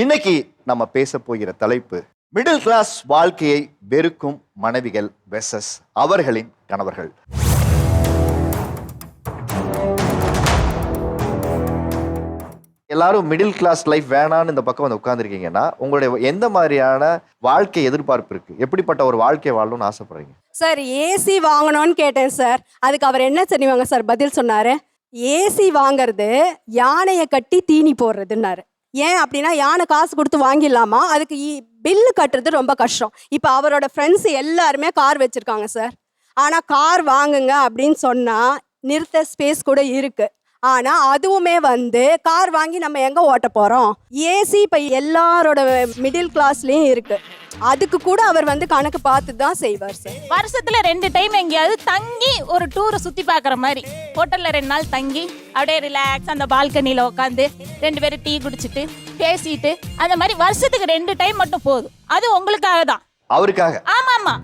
இன்னைக்கு நம்ம பேச போகிற தலைப்பு மிடில் கிளாஸ் வாழ்க்கையை வெறுக்கும் மனைவிகள் வெர்சஸ் அவர்களின் கணவர்கள். எல்லாரும் மிடில் கிளாஸ் லைஃப் வேணான்னு இந்த பக்கம் வந்து உட்கார்ந்துருக்கீங்கன்னா உங்களுடைய எந்த மாதிரியான வாழ்க்கை எதிர்பார்ப்பு இருக்கு? எப்படிப்பட்ட ஒரு வாழ்க்கை வாழணும்னு ஆசைப்படுறீங்க? சார் ஏசி வாங்கணும்னு கேட்டேன் சார். அதுக்கு அவர் என்ன தெரியுவாங்க சார் பதில் சொன்னாரு? ஏசி வாங்குறது யானையை கட்டி தீனி போடுறதுன்னாரு. ஏன் அப்படின்னா யானை காசு கொடுத்து வாங்கிடலாமா, அதுக்கு பில்லு கட்டுறது ரொம்ப கஷ்டம். இப்போ அவரோட ஃப்ரெண்ட்ஸ் எல்லாருமே கார் வச்சுருக்காங்க சார். ஆனால் கார் வாங்குங்க அப்படின்னு சொன்னால் நிறுத்த ஸ்பேஸ் கூட இருக்குது. ஆனால் அதுவுமே வந்து கார் வாங்கி நம்ம எங்கே ஓட்ட போகிறோம்? ஏசி இப்போ எல்லாரோட மிடில் கிளாஸ்லேயும் இருக்குது. அதுக்கு கூட அவர் வந்து கணக்கு பார்த்து தான் செய்வார் சார். வருஷத்துல 2 டைம் எங்கேயாவது தங்கி ஒரு டூரை சுத்தி பார்க்குற மாதிரி ஹோட்டல்ல 2 நாள் தங்கி அப்படியே ரிலாக்ஸ் அந்த பால்கனியில உட்காந்து 2 பேரும் டீ குடிச்சிட்டு பேசிட்டு அந்த மாதிரி வருஷத்துக்கு 2 டைம் மட்டும் போதும். அது உங்களுக்காக தான், அவருக்காக. ஆமா ஆமா.